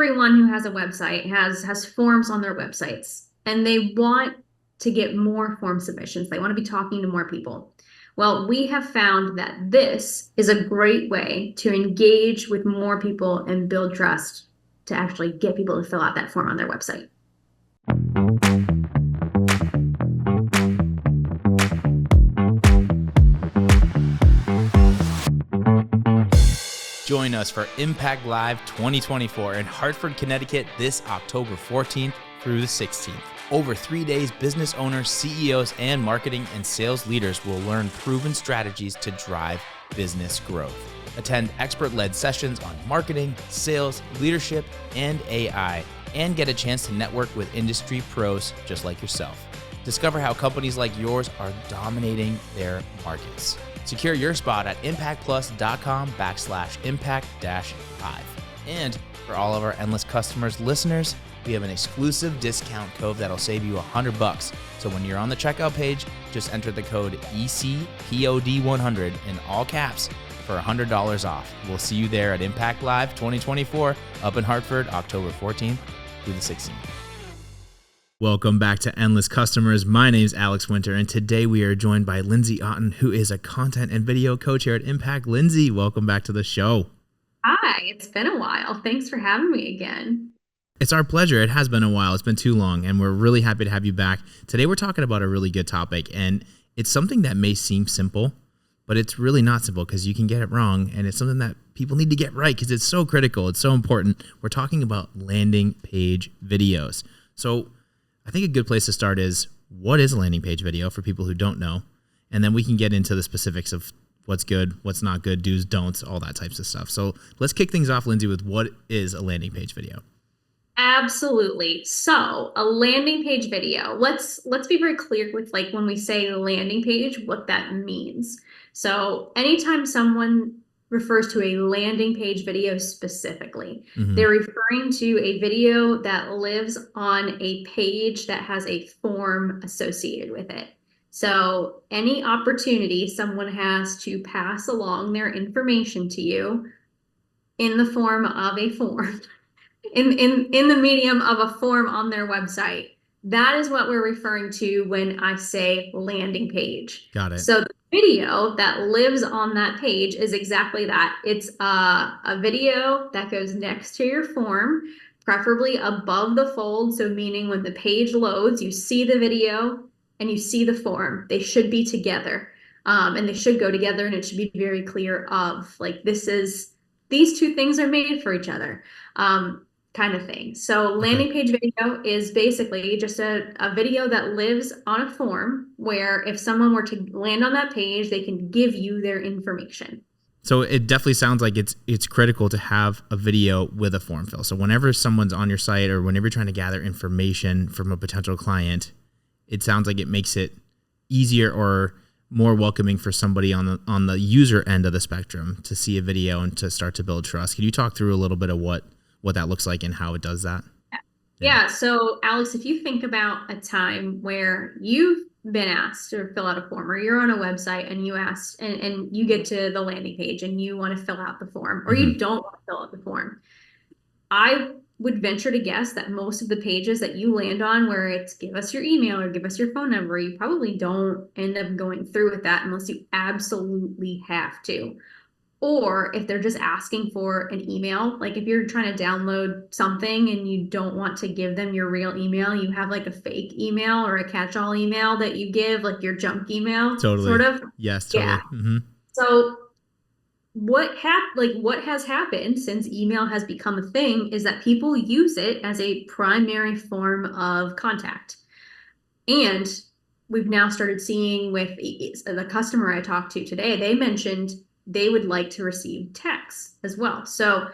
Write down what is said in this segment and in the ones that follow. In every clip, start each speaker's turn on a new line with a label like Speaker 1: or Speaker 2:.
Speaker 1: everyone who has a website has forms on their websites, and they want to get more form submissions. They want to be talking to more people. Well, we have found that this is a great way to engage with more people and build trust to actually get people to fill out that form on their website.
Speaker 2: Join us for Impact Live 2024 in Hartford, Connecticut this October 14th through the 16th. Over 3 days, business owners, CEOs, and marketing and sales leaders will learn proven strategies to drive business growth. Attend expert-led sessions on marketing, sales, leadership, and AI, and get a chance to network with industry pros just like yourself. Discover how companies like yours are dominating their markets. Secure your spot at impactplus.com/impact-5. And for all of our Endless Customers listeners, we have an exclusive discount code that'll save you $100. So when you're on the checkout page, just enter the code ECPOD100 in all caps for $100 off. We'll see you there at Impact Live 2024 up in Hartford, October 14th through the 16th. Welcome back to Endless Customers. My name is Alex Winter, and today we are joined by Lindsey Auten, who is a content and video coach here at Impact. Lindsey, welcome back to the show.
Speaker 1: Hi, it's been a while. Thanks for having me again.
Speaker 2: It's our pleasure. It has been a while. It's been too long, and we're really happy to have you back. Today we're talking about a really good topic, and it's something that may seem simple, but it's really not simple because you can get it wrong, and it's something that people need to get right because it's so critical. It's so important. We're talking about landing page videos. So I think a good place to start is, what is a landing page video for people who don't know? And then we can get into the specifics of what's good, what's not good, do's, don'ts, all that types of stuff. So let's kick things off, Lindsey, with what is a landing page video?
Speaker 1: Absolutely. So a landing page video, let's be very clear with, like, when we say landing page, what that means. So anytime someone refers to a landing page video specifically, they're referring to a video that lives on a page that has a form associated with it. So any opportunity someone has to pass along their information to you in the form of a form, in the medium of a form on their website, that is what we're referring to when I say landing page.
Speaker 2: Got it.
Speaker 1: So the video that lives on that page is exactly that. It's a video that goes next to your form, preferably above the fold. So meaning when the page loads, you see the video and you see the form. They should be together, and they should go together, and it should be very clear of, like, these two things are made for each other. Kind of thing. So landing page video is basically just a video that lives on a form where if someone were to land on that page, they can give you their information.
Speaker 2: So it definitely sounds like it's critical to have a video with a form fill. So whenever someone's on your site or whenever you're trying to gather information from a potential client, it sounds like it makes it easier or more welcoming for somebody on the user end of the spectrum to see a video and to start to build trust. Can you talk through a little bit of what that looks like and how it does that?
Speaker 1: Yeah. So Alex, if you think about a time where you've been asked to fill out a form, or you're on a website and you asked and you get to the landing page and you want to fill out the form, or you don't want to fill out the form, I would venture to guess that most of the pages that you land on where it's give us your email or give us your phone number, you probably don't end up going through with that unless you absolutely have to. Or if they're just asking for an email, like if you're trying to download something and you don't want to give them your real email, you have like a fake email or a catch-all email that you give, like your junk email,
Speaker 2: Totally.
Speaker 1: sort of.
Speaker 2: Yes, totally.
Speaker 1: Yeah. So what has happened since email has become a thing is that people use it as a primary form of contact. And we've now started seeing with the customer I talked to today, they mentioned they would like to receive texts as well. So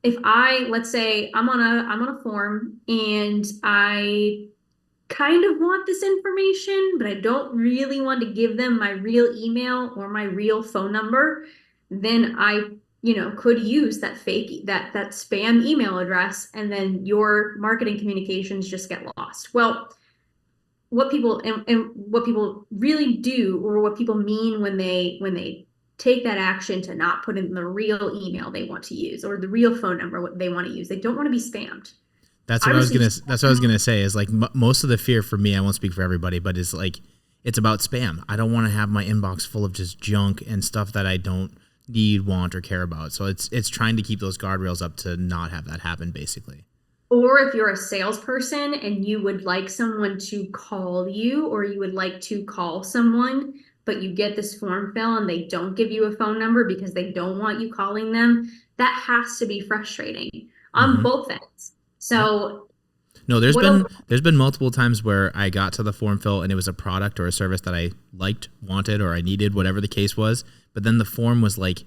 Speaker 1: if let's say I'm on a form and I kind of want this information, but I don't really want to give them my real email or my real phone number, then I, could use that fake, that spam email address, and then your marketing communications just get lost. Well, what people really do, or what people mean when they take that action to not put in the real email they want to use or the real phone number they want to use. They don't want to be spammed.
Speaker 2: That's
Speaker 1: I
Speaker 2: what I was
Speaker 1: received
Speaker 2: gonna. That's what I was gonna say. Is like most of the fear for me. I won't speak for everybody, but is like it's about spam. I don't want to have my inbox full of just junk and stuff that I don't need, want, or care about. So it's trying to keep those guardrails up to not have that happen, basically.
Speaker 1: or if you're a salesperson and you would like someone to call you or you would like to call someone, but you get this form fill and they don't give you a phone number because they don't want you calling them, that has to be frustrating on
Speaker 2: Mm-hmm.
Speaker 1: both ends.
Speaker 2: Yep.
Speaker 1: So
Speaker 2: No, there's
Speaker 1: what
Speaker 2: been
Speaker 1: a
Speaker 2: there's been multiple times where I got to the form fill and it was a product or a service that I liked, wanted, or I needed, whatever the case was. But then the form was like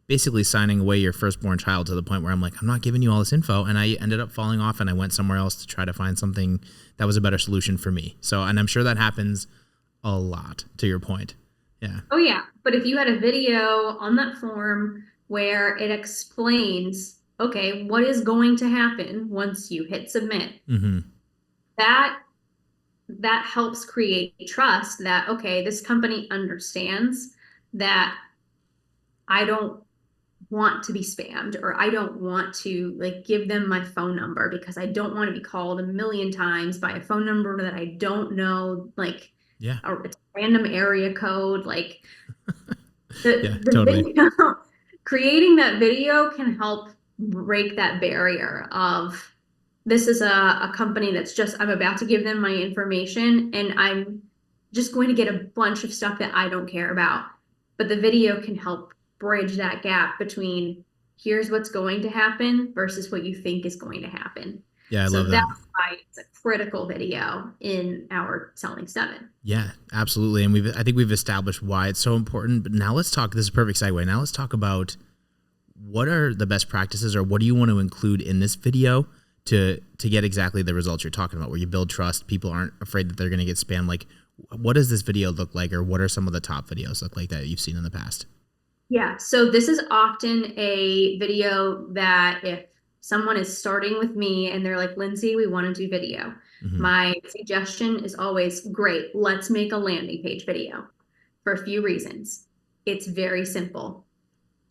Speaker 2: basically signing away your firstborn child to the point where I'm like, I'm not giving you all this info. And I ended up falling off and I went somewhere else to try to find something that was a better solution for me. So, and I'm sure that happens a lot, to your point. Yeah.
Speaker 1: Oh yeah, but if you had a video on that form where it explains, okay, what is going to happen once you hit submit,
Speaker 2: Mm-hmm.
Speaker 1: that that helps create trust that okay, this company understands that I don't want to be spammed or I don't want to like give them my phone number because I don't want to be called a million times by a phone number that I don't know, like
Speaker 2: Yeah.
Speaker 1: a random area code. Like
Speaker 2: Yeah,
Speaker 1: the
Speaker 2: totally.
Speaker 1: video creating that video can help break that barrier of this is a company that's just I'm about to give them my information and I'm just going to get a bunch of stuff that I don't care about. But the video can help bridge that gap between here's what's going to happen versus what you think is going to happen.
Speaker 2: Yeah, I
Speaker 1: So
Speaker 2: love
Speaker 1: that's
Speaker 2: that.
Speaker 1: why it's a critical video in our selling seven.
Speaker 2: Yeah, absolutely. And I think we've established why it's so important. But now let's talk. This is a perfect segue. Now let's talk about what are the best practices or what do you want to include in this video to get exactly the results you're talking about, where you build trust, people aren't afraid that they're going to get spammed. Like, what does this video look like, or what are some of the top videos look like that you've seen in the past?
Speaker 1: Yeah, so this is often a video that if someone is starting with me and they're like, Lindsay, we want to do video.
Speaker 2: Mm-hmm.
Speaker 1: My suggestion is always, great, let's make a landing page video for a few reasons. It's very simple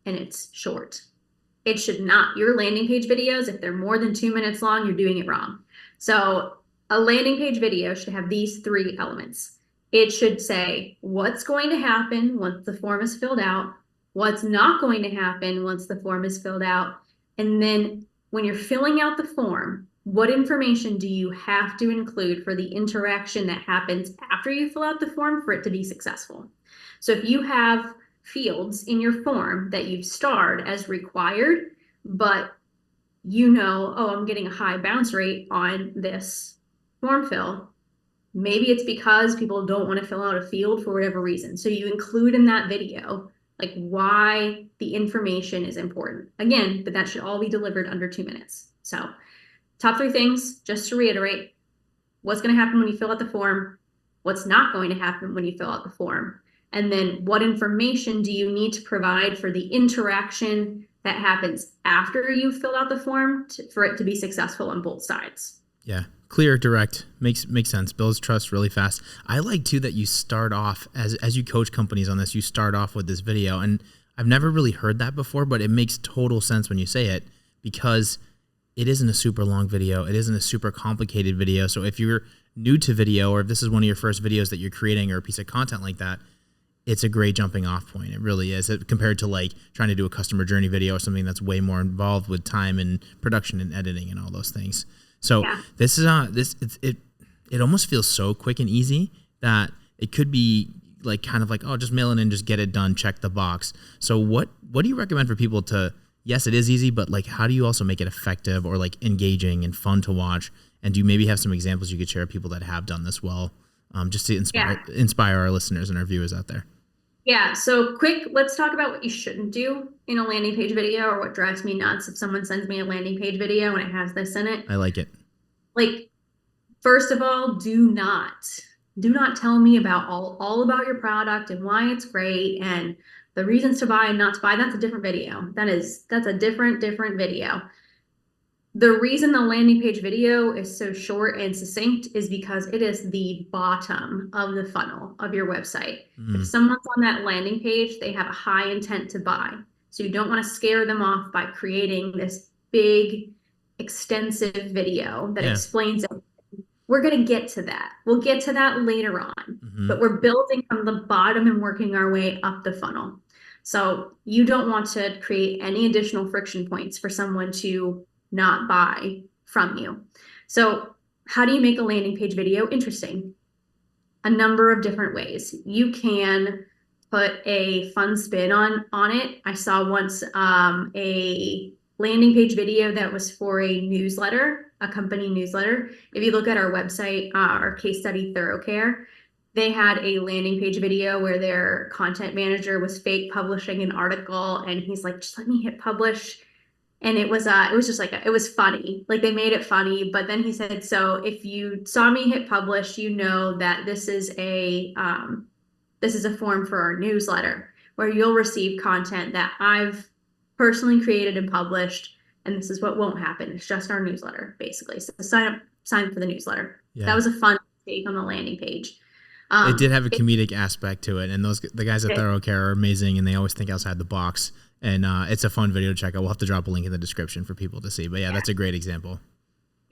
Speaker 1: and it's short. It should not, your landing page videos, if they're more than 2 minutes long, you're doing it wrong. So a landing page video should have these three elements. It should say what's going to happen once the form is filled out, what's not going to happen once the form is filled out, and then when you're filling out the form, what information do you have to include for the interaction that happens after you fill out the form for it to be successful? So if you have fields in your form that you've starred as required, but you know, oh, I'm getting a high bounce rate on this form fill. Maybe it's because people don't want to fill out a field for whatever reason. So you include in that video like why the information is important. Again, but that should all be delivered under 2 minutes. So top three things, just to reiterate, what's going to happen when you fill out the form, what's not going to happen when you fill out the form, and then what information do you need to provide for the interaction that happens after you fill out the form for it to be successful on both sides.
Speaker 2: Yeah, clear, direct, makes sense. Builds trust really fast. I like too that you start off as you coach companies on this. You start off with this video, and I've never really heard that before, but it makes total sense when you say it because it isn't a super long video. It isn't a super complicated video. So if you're new to video, or if this is one of your first videos that you're creating, or a piece of content like that, it's a great jumping off point. It really is, compared to like trying to do a customer journey video or something that's way more involved with time and production and editing and all those things. So
Speaker 1: Yeah.
Speaker 2: this is it almost feels so quick and easy that it could be like kind of like, oh, just mail it in, just get it done, check the box. So what do you recommend for people to, yes, it is easy, but like how do you also make it effective or like engaging and fun to watch? And do you maybe have some examples you could share of people that have done this well, just to inspire our listeners and our viewers out there?
Speaker 1: Yeah, so quick, let's talk about what you shouldn't do in a landing page video or what drives me nuts if someone sends me a landing page video and it has this in it.
Speaker 2: I like it.
Speaker 1: Like, first of all, do not tell me about all about your product and why it's great and the reasons to buy and not to buy. That's a different video. That's a different video. The reason the landing page video is so short and succinct is because it is the bottom of the funnel of your website. If
Speaker 2: Mm,
Speaker 1: someone's on that landing page, they have a high intent to buy. So you don't want to scare them off by creating this big, extensive video that
Speaker 2: yeah.
Speaker 1: explains it. We're going to get to that. We'll get to that later on,
Speaker 2: Hmm.
Speaker 1: but we're building from the bottom and working our way up the funnel. So you don't want to create any additional friction points for someone to not buy from you. So, how do you make a landing page video interesting? A number of different ways. You can put a fun spin on it. I saw once a landing page video that was for a newsletter, a company newsletter. If you look at our website, our case study Thorough Care, they had a landing page video where their content manager was fake publishing an article, and he's like, just let me hit publish. And it was just like it was funny. Like they made it funny, but then he said, so if you saw me hit publish, you know that this is a form for our newsletter where you'll receive content that I've personally created and published, and this is what won't happen. It's just our newsletter, basically. So sign up for the newsletter. That
Speaker 2: Yeah.
Speaker 1: was a fun take on the landing page.
Speaker 2: It did have a
Speaker 1: It
Speaker 2: comedic aspect to it, and the guys at
Speaker 1: did.
Speaker 2: Thorough Care are amazing, and they always think outside the box. And it's a fun video to check out. We'll have to drop a link in the description for people to see. But yeah,
Speaker 1: Yeah.
Speaker 2: that's a great example.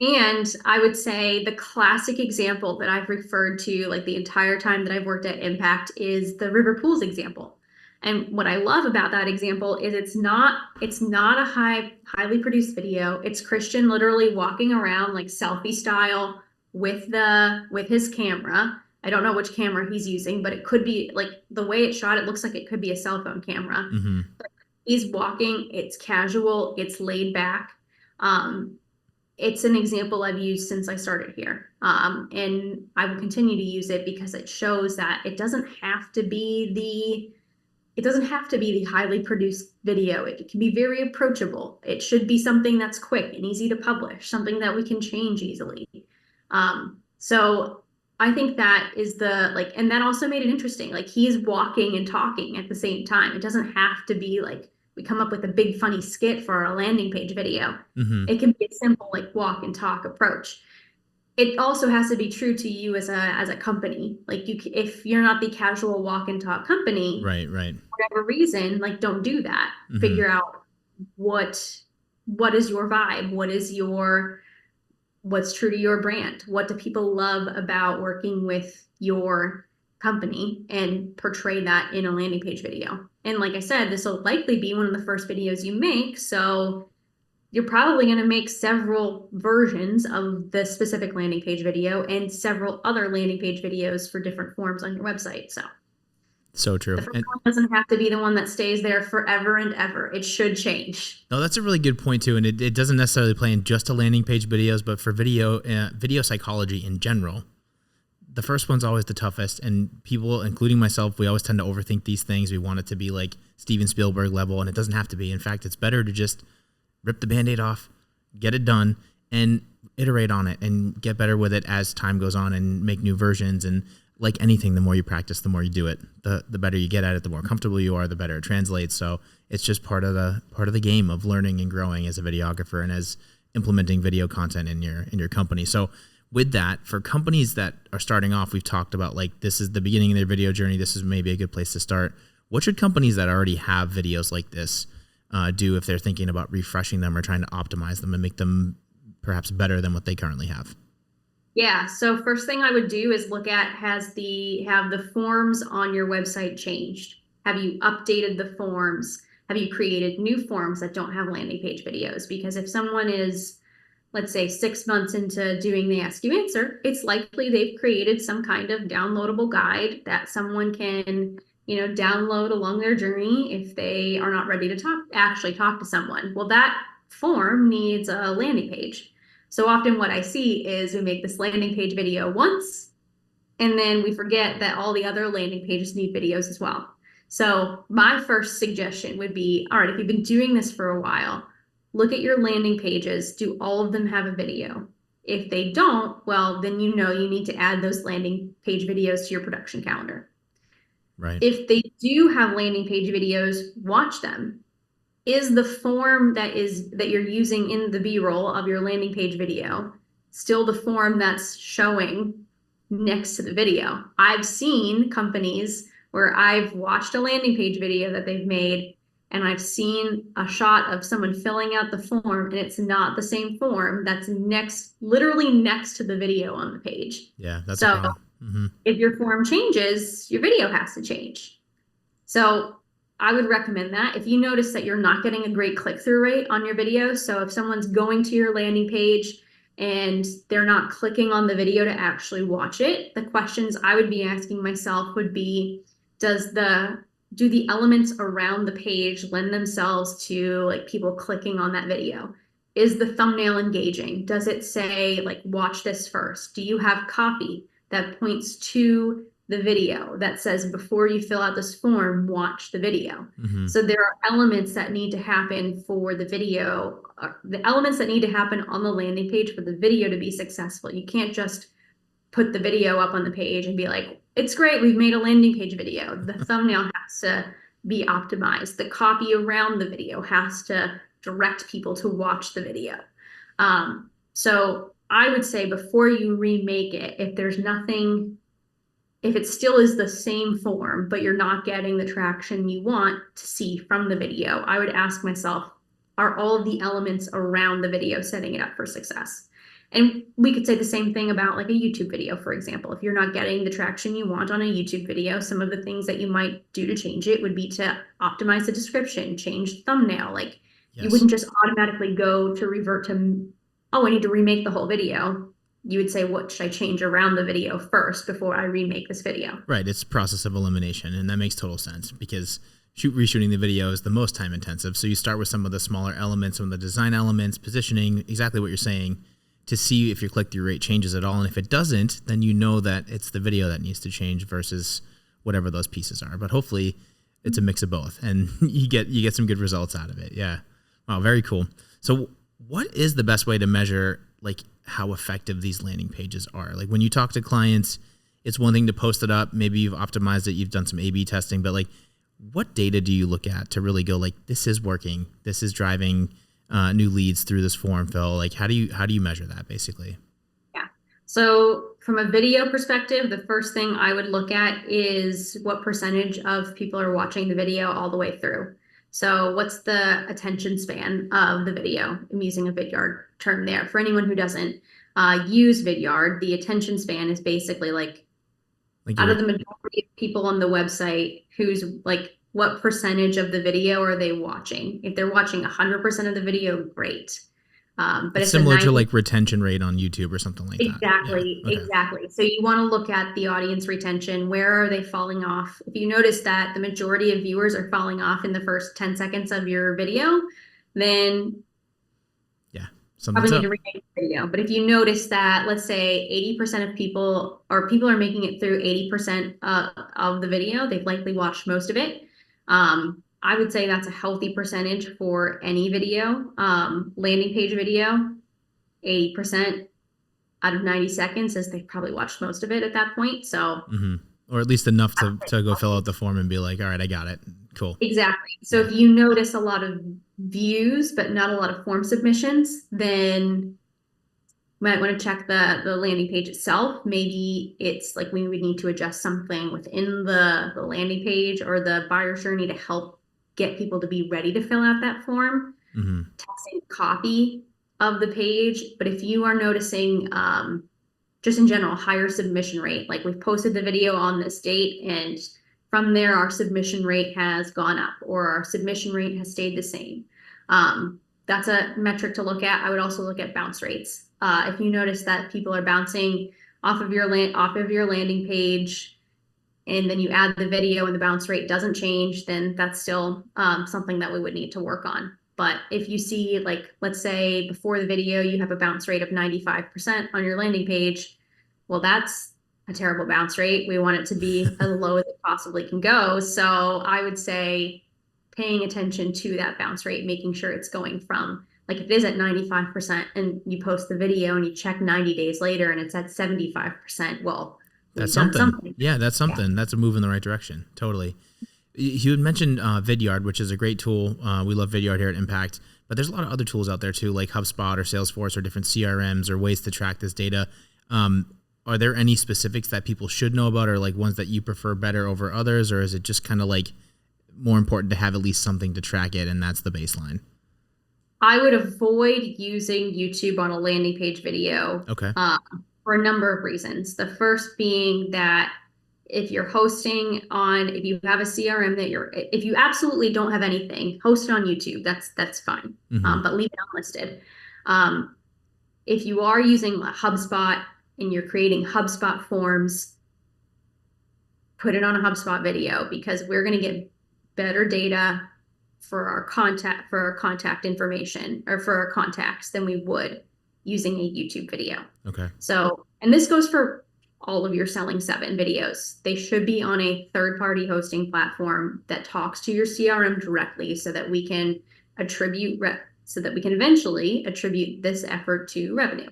Speaker 1: And I would say the classic example that I've referred to like the entire time that I've worked at Impact is the River Pools example. And what I love about that example is it's not a highly produced video. It's Christian literally walking around like selfie style with his camera. I don't know which camera he's using, but it could be like the way it's shot, it looks like it could be a cell phone camera.
Speaker 2: Hmm.
Speaker 1: He's walking, it's casual, it's laid back. Um, it's an example I've used since I started here. And I will continue to use it because it shows that it doesn't have to be the highly produced video. It can be very approachable. It should be something that's quick and easy to publish, something that we can change easily. So I think that is the like, and that also made it interesting. Like he's walking and talking at the same time. It doesn't have to be like we come up with a big funny skit for a landing page video.
Speaker 2: Hmm.
Speaker 1: It can be a simple like walk and talk approach. It also has to be true to you as a company. Like if you're not the casual walk and talk company,
Speaker 2: Right, right.
Speaker 1: whatever reason, like don't do that.
Speaker 2: Hmm.
Speaker 1: Figure out what what is your vibe? What's true to your brand? What do people love about working with your company and portray that in a landing page video? And like I said, this will likely be one of the first videos you make, so you're probably going to make several versions of the specific landing page video and several other landing page videos for different forms on your website. So
Speaker 2: So true.
Speaker 1: the first
Speaker 2: And
Speaker 1: one doesn't have to be the one that stays there forever and ever. It should change.
Speaker 2: no, that's a really good point too. And it doesn't necessarily play in just to landing page videos, but for video psychology in general. The first one's always the toughest, and people, including myself, we always tend to overthink these things. We want it to be like Steven Spielberg level, and it doesn't have to be. In fact, it's better to just rip the Band-Aid off, get it done, and iterate on it and get better with it as time goes on and make new versions. And like anything, the more you practice, the more you do it, the better you get at it, the more comfortable you are, the better it translates. So it's just part of the game of learning and growing as a videographer and as implementing video content in your company. So with that, for companies that are starting off, we've talked about like this is the beginning of their video journey. This is maybe a good place to start. What should companies that already have videos like this do if they're thinking about refreshing them or trying to optimize them and make them perhaps better than what they currently have?
Speaker 1: Yeah, so first thing I would do is look at have the forms on your website changed? Have you updated the forms? Have you created new forms that don't have landing page videos? Because if someone is, let's say, 6 months into doing the Ask You Answer, it's likely they've created some kind of downloadable guide that someone can, download along their journey if they are not ready to actually talk to someone. Well, that form needs a landing page. So often what I see is we make this landing page video once, and then we forget that all the other landing pages need videos as well. So my first suggestion would be, all right, if you've been doing this for a while, look at your landing pages. Do all of them have a video? If they don't, well, then you need to add those landing page videos to your production calendar.
Speaker 2: Right.
Speaker 1: If they do have landing page videos, watch them. is the form that you're using in the B-roll of your landing page video still the form that's showing next to the video? I've seen companies where I've watched a landing page video that they've made and I've seen a shot of someone filling out the form and it's not the same form that's literally next to the video on the page.
Speaker 2: Yeah, that's a
Speaker 1: So
Speaker 2: problem. Mm-hmm.
Speaker 1: if your form changes, your video has to change. So I would recommend that. If you notice that you're not getting a great click-through rate on your video, so if someone's going to your landing page and they're not clicking on the video to actually watch it, the questions I would be asking myself would be, do the elements around the page lend themselves to like people clicking on that video? Is the thumbnail engaging? Does it say like watch this first? Do you have copy that points to the video that says before you fill out this form, watch the video?
Speaker 2: Mm-hmm.
Speaker 1: So there are elements that need to happen for the video, the elements that need to happen on the landing page for the video to be successful. You can't just put the video up on the page and be like, it's great, we've made a landing page video. The thumbnail has to be optimized. The copy around the video has to direct people to watch the video. So I would say before you remake it, if it still is the same form, but you're not getting the traction you want to see from the video, I would ask myself, are all of the elements around the video setting it up for success? And we could say the same thing about like a YouTube video, for example. If you're not getting the traction you want on a YouTube video, some of the things that you might do to change it would be to optimize the description, change the thumbnail. Like you
Speaker 2: Yes.
Speaker 1: wouldn't just automatically go to revert to, oh, I need to remake the whole video. You would say, what should I change around the video first before I remake this video?
Speaker 2: Right. It's process of elimination. And that makes total sense because reshooting the video is the most time intensive. So you start with some of the smaller elements, some of the design elements, positioning, exactly what you're saying, to see if your click-through rate changes at all. And if it doesn't, then you know that it's the video that needs to change versus whatever those pieces are. But hopefully it's a mix of both and you get some good results out of it. Yeah. Wow. Very cool. So what is the best way to measure like how effective these landing pages are? Like when you talk to clients, it's one thing to post it up. Maybe you've optimized it. You've done some A/B testing, but like what data do you look at to really go like, this is working. This is driving new leads through this form fill. Like how do you measure that basically?
Speaker 1: Yeah. So from a video perspective, the first thing I would look at is what percentage of people are watching the video all the way through. So what's the attention span of the video? I'm using a Vidyard term there. For anyone who doesn't use Vidyard, the attention span is basically like out of the majority of people on the website, who's like, what percentage of the video are they watching? If they're watching 100% of the video, great. But
Speaker 2: it's
Speaker 1: if
Speaker 2: similar to like retention rate on YouTube or something like that.
Speaker 1: Exactly,
Speaker 2: Yeah. Okay.
Speaker 1: exactly. So you want to look at the audience retention. Where are they falling off? If you notice that the majority of viewers are falling off in the first 10 seconds of your video, then
Speaker 2: Yeah.
Speaker 1: probably
Speaker 2: Something's
Speaker 1: need
Speaker 2: up.
Speaker 1: to remake the video. But if you notice that, let's say 80% of people are making it through 80% of the video, they've likely watched most of it. I would say that's a healthy percentage for any video. Landing page video, 80% out of 90 seconds says they've probably watched most of it at that point. So
Speaker 2: Mm-hmm. Or at least enough to go fill out the form and be like, all right, I got it. Cool.
Speaker 1: exactly. So
Speaker 2: Yeah.
Speaker 1: if you notice a lot of views, but not a lot of form submissions, then you might want to check the landing page itself. Maybe it's like we would need to adjust something within the landing page or the buyer journey to help get people to be ready to fill out that form.
Speaker 2: Mm-hmm.
Speaker 1: Testing copy of the page. But if you are noticing just in general higher submission rate, like we've posted the video on this date and from there our submission rate has gone up or our submission rate has stayed the same. That's a metric to look at. I would also look at bounce rates. If you notice that people are bouncing off of your landing page and then you add the video and the bounce rate doesn't change, then that's still something that we would need to work on. But if you see, like, let's say before the video, you have a bounce rate of 95% on your landing page, well, that's a terrible bounce rate. We want it to be as low as it possibly can go. So I would say paying attention to that bounce rate, making sure it's going from, like, if it is at 95% and you post the video and you check 90 days later and it's at 75%, well,
Speaker 2: That's
Speaker 1: we've done
Speaker 2: something.
Speaker 1: something.
Speaker 2: Yeah, that's something.
Speaker 1: Yeah.
Speaker 2: That's a move in the right direction. Totally. You had mentioned Vidyard, which is a great tool. We love Vidyard here at Impact, but there's a lot of other tools out there too, like HubSpot or Salesforce or different CRMs or ways to track this data. Are there any specifics that people should know about, or like ones that you prefer better over others, or is it just kind of like more important to have at least something to track it, and that's the baseline?
Speaker 1: I would avoid using YouTube on a landing page video
Speaker 2: Okay.
Speaker 1: for a number of reasons. The first being that if you're hosting on, if you have a CRM that if you absolutely don't have anything, host it on YouTube. That's fine,
Speaker 2: Mm-hmm.
Speaker 1: but leave it unlisted. Um, if you are using HubSpot and you're creating HubSpot forms, put it on a HubSpot video because we're going to get better data for our contact information or for our contacts than we would using a YouTube video.
Speaker 2: Okay.
Speaker 1: So, and this goes for all of your Selling Seven videos. They should be on a third-party hosting platform that talks to your CRM directly so that we can so that we can eventually attribute this effort to revenue.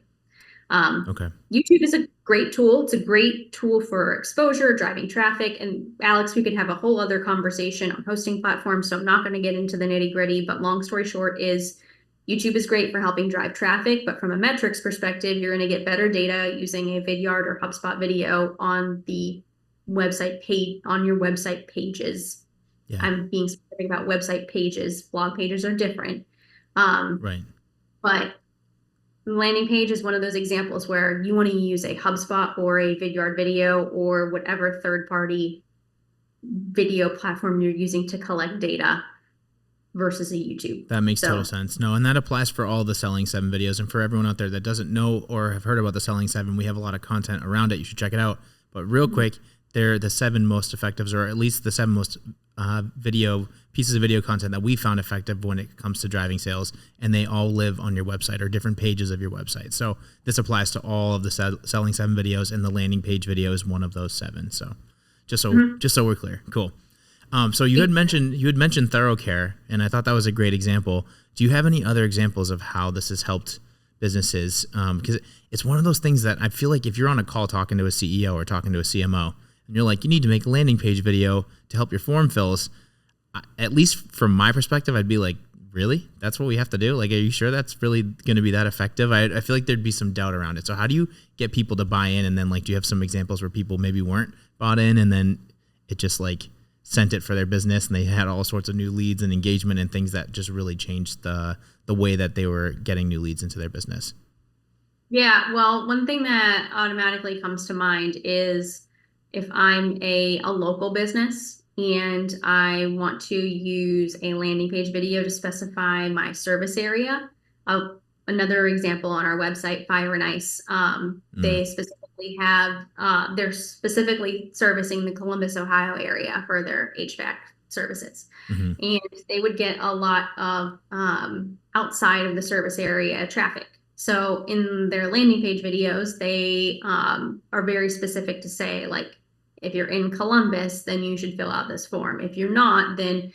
Speaker 2: Okay.
Speaker 1: YouTube is a great tool. It's a great tool for exposure, driving traffic. And Alex, we could have a whole other conversation on hosting platforms. So I'm not going to get into the nitty gritty, but long story short is YouTube is great for helping drive traffic. But from a metrics perspective, you're going to get better data using a Vidyard or HubSpot video on the website page, on your website pages.
Speaker 2: Yeah.
Speaker 1: I'm being specific about website pages. Blog pages are different.
Speaker 2: Right.
Speaker 1: But landing page is one of those examples where you want to use a HubSpot or a Vidyard video or whatever third-party video platform you're using to collect data versus a YouTube.
Speaker 2: That makes total sense. No, and that applies for all the Selling Seven videos. And for everyone out there that doesn't know or have heard about the Selling Seven, we have a lot of content around it. You should check it out. But real quick, they're the 7 most effective, or at least the 7 most pieces of video content that we found effective when it comes to driving sales, and they all live on your website or different pages of your website. So this applies to all of the Selling Seven videos, and the landing page video is one of those 7. So just so we're clear, cool. So you had mentioned Thorough Care, and I thought that was a great example. Do you have any other examples of how this has helped businesses? Because it's one of those things that I feel like if you're on a call talking to a CEO or talking to a CMO, and you're like, you need to make a landing page video to help your form fills, at least from my perspective, I'd be like, really? That's what we have to do? Like, are you sure that's really going to be that effective? I feel like there'd be some doubt around it. So how do you get people to buy in? And then, like, do you have some examples where people maybe weren't bought in and then it just, like, sent it for their business and they had all sorts of new leads and engagement and things that just really changed the way that they were getting new leads into their business?
Speaker 1: Yeah, well, one thing that automatically comes to mind is if I'm a local business and I want to use a landing page video to specify my service area. Another example on our website, Fire and Ice, they specifically have, they're specifically servicing the Columbus, Ohio area for their HVAC services.
Speaker 2: Mm-hmm.
Speaker 1: And they would get a lot of outside of the service area traffic. So in their landing page videos, they are very specific to say, like, if you're in Columbus, then you should fill out this form. If you're not, then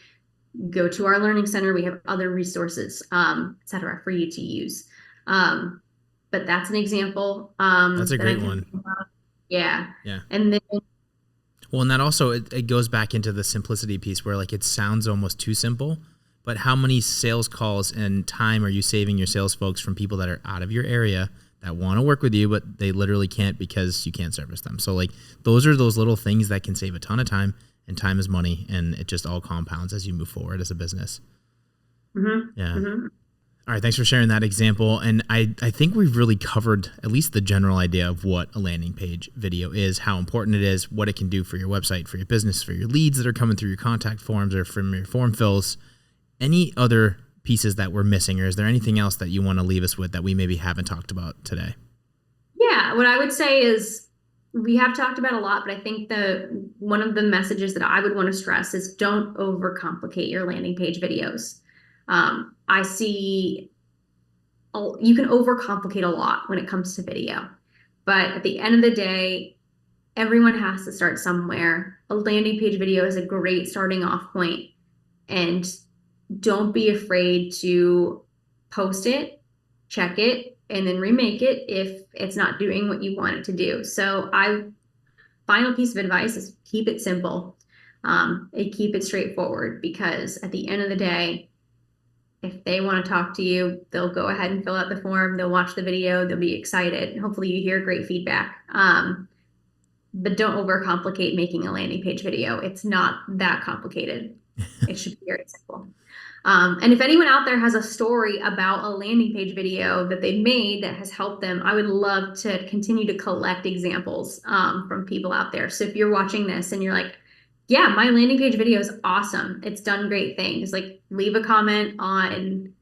Speaker 1: go to our learning center. We have other resources, et cetera, for you to use. But that's an example.
Speaker 2: That's a great one.
Speaker 1: Yeah.
Speaker 2: Yeah.
Speaker 1: And then,
Speaker 2: well, and that also, it goes back into the simplicity piece where, like, it sounds almost too simple, but how many sales calls and time are you saving your sales folks from people that are out of your area that want to work with you, but they literally can't because you can't service them? So, like, those are those little things that can save a ton of time, and time is money, and it just all compounds as you move forward as a business.
Speaker 1: mm-hmm,
Speaker 2: Yeah.
Speaker 1: mm-hmm.
Speaker 2: All right. Thanks for sharing that example. And I think we've really covered at least the general idea of what a landing page video is, how important it is, what it can do for your website, for your business, for your leads that are coming through your contact forms or from your form fills. Any other pieces that we're missing, or is there anything else that you want to leave us with that we maybe haven't talked about today?
Speaker 1: Yeah, what I would say is we have talked about a lot, but I think one of the messages that I would want to stress is don't overcomplicate your landing page videos. I see you can overcomplicate a lot when it comes to video, but at the end of the day, everyone has to start somewhere. A landing page video is a great starting off point, and don't be afraid to post it, check it, and then remake it if it's not doing what you want it to do. So final piece of advice is keep it simple. And keep it straightforward, because at the end of the day, if they want to talk to you, they'll go ahead and fill out the form. They'll watch the video. They'll be excited. Hopefully you hear great feedback. But don't overcomplicate making a landing page video. It's not that complicated. It should be very simple. And if anyone out there has a story about a landing page video that they've made that has helped them, I would love to continue to collect examples from people out there. So if you're watching this and you're like, yeah, my landing page video is awesome, it's done great things, like leave a comment on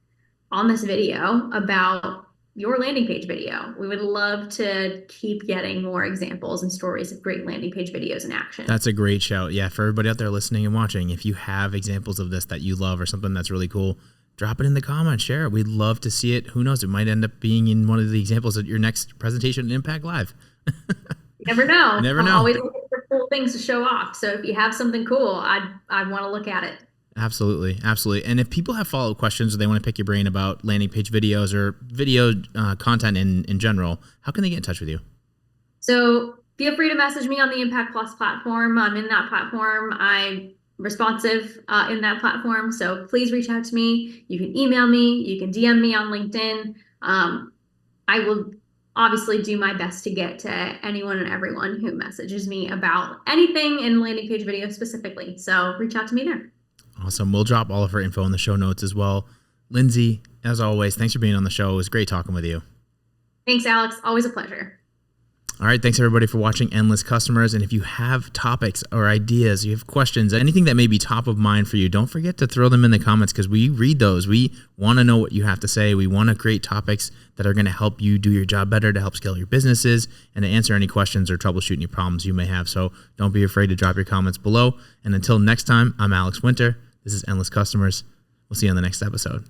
Speaker 1: this video about your landing page video. We would love to keep getting more examples and stories of great landing page videos in action.
Speaker 2: That's a great shout. Yeah, for everybody out there listening and watching, if you have examples of this that you love or something that's really cool, drop it in the comments, share it. We'd love to see it. Who knows? It might end up being in one of the examples at your next presentation at Impact Live.
Speaker 1: You never know.
Speaker 2: You never
Speaker 1: I'm
Speaker 2: know.
Speaker 1: always looking for cool things to show off. So if you have something cool, I want to look at it.
Speaker 2: Absolutely. Absolutely. And if people have follow-up questions or they want to pick your brain about landing page videos or video content in general, how can they get in touch with you?
Speaker 1: So feel free to message me on the Impact Plus platform. I'm in that platform. I'm responsive in that platform. So please reach out to me. You can email me. You can DM me on LinkedIn. I will obviously do my best to get to anyone and everyone who messages me about anything in landing page video specifically. So reach out to me there.
Speaker 2: Awesome. We'll drop all of her info in the show notes as well. Lindsey, as always, thanks for being on the show. It was great talking with you.
Speaker 1: Thanks, Alex. Always a pleasure.
Speaker 2: All right. Thanks, everybody, for watching Endless Customers. And if you have topics or ideas, you have questions, anything that may be top of mind for you, don't forget to throw them in the comments, because we read those. We want to know what you have to say. We want to create topics that are going to help you do your job better, to help scale your businesses, and to answer any questions or troubleshoot any problems you may have. So don't be afraid to drop your comments below. And until next time, I'm Alex Winter. This is Endless Customers. We'll see you on the next episode.